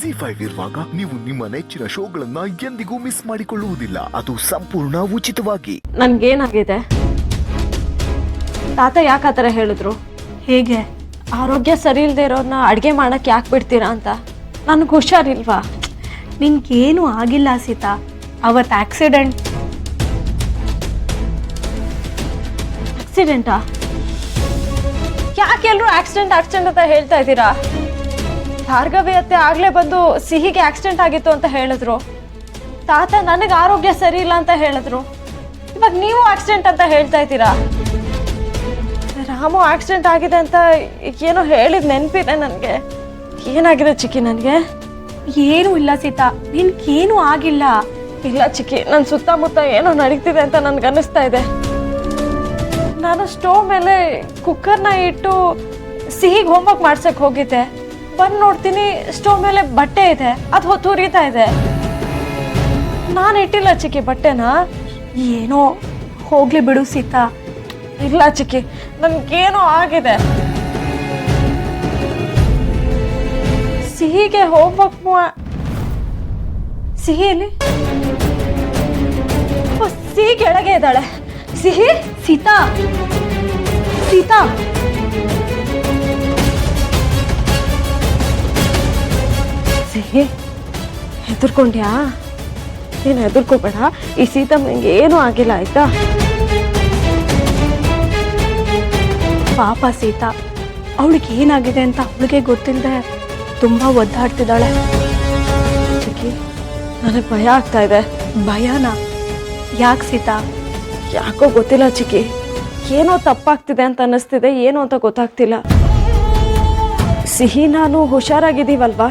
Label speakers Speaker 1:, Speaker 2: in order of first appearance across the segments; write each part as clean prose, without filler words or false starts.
Speaker 1: ZEE5 ಇರುವಾಗ ನೀವು ನಿಮ್ಮ ನೆಚ್ಚಿನ ಶೋಗಳನ್ನ ಎಂದಿಗೂ ಮಿಸ್ ಮಾಡಿಕೊಳ್ಳುವುದಿಲ್ಲ. ಅದು ಸಂಪೂರ್ಣ ಉಚಿತವಾಗಿ.
Speaker 2: ನನ್ಗೇನಾಗಿದೆ? ತಾತ ಯಾಕೆ ಆ ಥರ ಹೇಳಿದ್ರು?
Speaker 3: ಹೇಗೆ?
Speaker 2: ಆರೋಗ್ಯ ಸರಿ ಇಲ್ಲದೆ ಇರೋರ್ನ ಅಡುಗೆ ಮಾಡಕ್ಕೆ ಯಾಕೆ ಬಿಡ್ತೀರಾ ಅಂತ. ನನಗೆ ಹುಷಾರಿಲ್ವಾ?
Speaker 3: ನಿನ್ಗೇನು ಆಗಿಲ್ಲ ಸೀತಾ. ಅವತ್ತು
Speaker 2: ಆಕ್ಸಿಡೆಂಟಾ? ಯಾಕೆ ಎಲ್ಲರೂ ಆಕ್ಸಿಡೆಂಟ್ ಅಂತ ಹೇಳ್ತಾ ಇದ್ದೀರಾ? ಭಾರ್ಗವಿ ಅತ್ತೆ ಆಗ್ಲೇ ಬಂದು ಸಿಹಿಗೆ ಆಕ್ಸಿಡೆಂಟ್ ಆಗಿತ್ತು ಅಂತ ಹೇಳಿದ್ರು. ತಾತ ನನಗೆ ಆರೋಗ್ಯ ಸರಿ ಇಲ್ಲ ಅಂತ ಹೇಳಿದ್ರು. ಇವಾಗ ನೀವು ಆಕ್ಸಿಡೆಂಟ್ ಅಂತ ಹೇಳ್ತಾ ಇದ್ದೀರಾ. ರಾಮು ಆಕ್ಸಿಡೆಂಟ್ ಆಗಿದೆ ಅಂತ ಏನೋ ಹೇಳಿದ್ ನೆನಪಿದೆ ನನಗೆ. ಏನಾಗಿದೆ ಚಿಕ್ಕಿ ನನಗೆ?
Speaker 3: ಏನೂ ಇಲ್ಲ ಸೀತಾ, ನಿನ್ಗೇನು ಆಗಿಲ್ಲ.
Speaker 2: ಇಲ್ಲ ಚಿಕ್ಕಿ, ನನ್ನ ಸುತ್ತಮುತ್ತ ಏನೋ ನಡೀತಿದೆ ಅಂತ ನನ್ಗೆ ಅನ್ನಿಸ್ತಾ ಇದೆ. ನಾನು ಸ್ಟೋವ್ ಮೇಲೆ ಕುಕ್ಕರ್ನ ಇಟ್ಟು ಸಿಹಿಗೆ ಹೋಮ್ವರ್ಕ್ ಮಾಡ್ಸಕ್ ಹೋಗಿದ್ದೆ. ಬಂದು ನೋಡ್ತೀನಿ ಸ್ಟೋವ್ ಮೇಲೆ ಬಟ್ಟೆ ಇದೆ, ಅದು ಹೊತ್ತು ಉರಿತಾ ಇದೆ. ನಾನು ಇಟ್ಟಿಲ್ಲ ಚಿಕ್ಕಿ ಬಟ್ಟೆನ.
Speaker 3: ಏನೋ ಹೋಗ್ಲಿ ಬಿಡು ಸೀತಾ.
Speaker 2: ಇಲ್ಲ ಚಿಕ್ಕಿ, ನನ್ಗೇನೋ ಆಗಿದೆ. ಸಿಹಿಗೆ ಹೋಮ್ವರ್ಕ್ ಸಿಹಿಲಿ ಸಿಹಿ ಕೆಳಗೆ ಇದ್ದಾಳೆ. ಸಿಹಿ?
Speaker 3: ಸೀತಾ ಸೀತಾ
Speaker 2: ಸಿಹಿ, ಹೆದರ್ಕೊಂಡ್ಯಾ? ನೀನು ಹೆದರ್ಕೋಬೇಡ. ಈ ಸೀತಮ್ಮನಿಗೆ ಏನೂ ಆಗಿಲ್ಲ, ಆಯ್ತಾ?
Speaker 3: ಪಾಪ ಸೀತಾ, ಅವಳಿಗೆ ಏನಾಗಿದೆ ಅಂತ ಅವಳಿಗೆ ಗೊತ್ತಿಲ್ಲದೆ ತುಂಬಾ ಒದ್ದಾಡ್ತಿದ್ದಾಳೆ.
Speaker 2: ಚಿಕ್ಕಿ, ನನಗೆ ಭಯ ಆಗ್ತಾ ಇದೆ.
Speaker 3: ಭಯನ? ಯಾಕೆ ಸೀತಾ?
Speaker 2: ಯಾಕೋ ಗೊತ್ತಿಲ್ಲ ಚಿಕ್ಕಿ, ಏನೋ ತಪ್ಪಾಗ್ತಿದೆ ಅಂತ ಅನ್ನಿಸ್ತಿದೆ. ಏನು ಅಂತ ಗೊತ್ತಾಗ್ತಿಲ್ಲ. ಸಿಹಿ ನಾನು ಹುಷಾರಾಗಿದ್ದೀವಲ್ವಾ?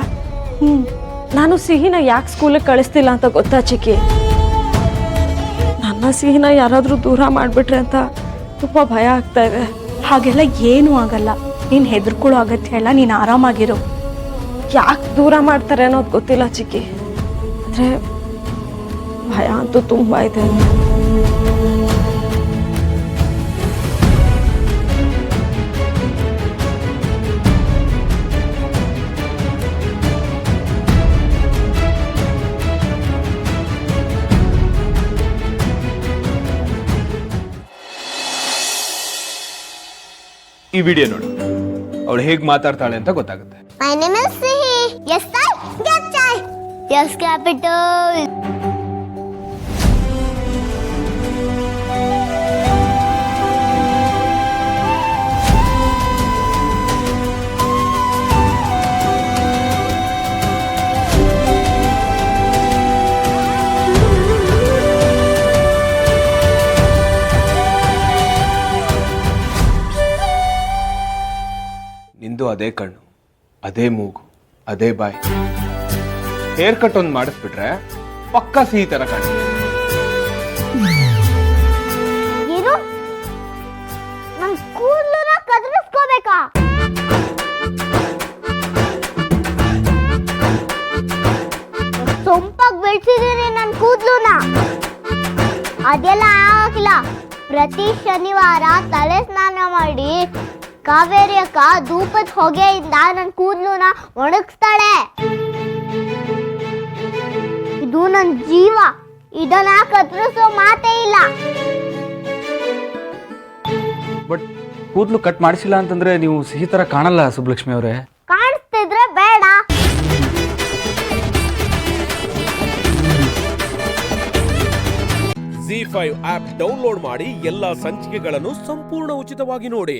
Speaker 2: ನಾನು ಸಿಹಿನ ಯಾಕೆ ಸ್ಕೂಲಿಗೆ ಕಳಿಸ್ತಿಲ್ಲ ಅಂತ ಗೊತ್ತಾ ಚಿಕ್ಕಿ? ನನ್ನ ಸಿಹಿನ ಯಾರಾದರೂ ದೂರ ಮಾಡಿಬಿಟ್ರೆ ಅಂತ ತುಂಬ ಭಯ ಆಗ್ತಾ ಇದೆ.
Speaker 3: ಹಾಗೆಲ್ಲ ಏನೂ ಆಗಲ್ಲ, ನೀನು ಹೆದರ್ಕೊಳ್ಳೋ ಅಗತ್ಯ ಇಲ್ಲ. ನೀನು ಆರಾಮಾಗಿರು.
Speaker 2: ಯಾಕೆ ದೂರ ಮಾಡ್ತಾರೆ ಅನ್ನೋದು ಗೊತ್ತಿಲ್ಲ ಚಿಕ್ಕಿ, ಆದರೆ ಭಯ ಅಂತೂ ತುಂಬ ಇದೆ.
Speaker 4: ಈ ವಿಡಿಯೋ ನೋಡಿ, ಅವಳು ಹೇಗೆ ಮಾತಾಡ್ತಾಳೆ ಅಂತ ಗೊತ್ತಾಗುತ್ತೆ.
Speaker 5: My name is Sihi. Yes, sir. Get chai. Yes, capital.
Speaker 4: ನಿಂದು ಅದೇ ಕಣ್ಣು, ಅದೇ ಮೂಗು, ಅದೇ ಬಾಯಿ. ಹೇರ್ ಕಟ್ ಒಂದು ಮಾಡಿಸ್ಬಿಟ್ರೆ ಪಕ್ಕಾ ಸಿಹಿ ತರ ಕಾಣುತ್ತೆ.
Speaker 5: ಏನು? ನನ್ ಕೂದಲನ್ನ ಕತ್ತರಿಸ್ಕೋಬೇಕಾ? ಸೊಂಪಾಗಿ ಬೆಳೆಸಿದೀನಿ ನನ್ ಕೂದಲನ್ನ. ಅದೆಲ್ಲ ಆಗಿಲ್ಲ. ಪ್ರತಿ ಶನಿವಾರ ತಲೆ ಸ್ನಾನ ಮಾಡಿ ಕಾವೇರಿ ಅಕ್ಕ ಧೂಪದ ಹೊಗೆಯಿಂದ ನನ್ನ ಕೂದಲನ್ನ ಒಣಗಿಸ್ತಾಳೆ. ಇದು ನನ್ನ ಜೀವ. ಇದನ್ನ ಕತ್ತರಿಸೋ ಮಾತೇ ಇಲ್ಲ.
Speaker 6: ಬಟ್ ಕೂದಲು ಕಟ್ ಮಾಡಿಸಿಲ್ಲ ಅಂತಂದ್ರೆ ನೀವು ಸಿಹಿ ತರ ಕಾಣಲ್ಲ ಸುಬ್ಬಲಕ್ಷ್ಮಿ ಅವರೇ.
Speaker 5: ಕಾಣಿಸ್ತಿದ್ರೆ ಬೇಡ.
Speaker 7: ZEE5 ಆಪ್ ಡೌನ್ಲೋಡ್ ಮಾಡಿ ಎಲ್ಲಾ ಸಂಚಿಕೆಗಳನ್ನು ಸಂಪೂರ್ಣ ಉಚಿತವಾಗಿ ನೋಡಿ.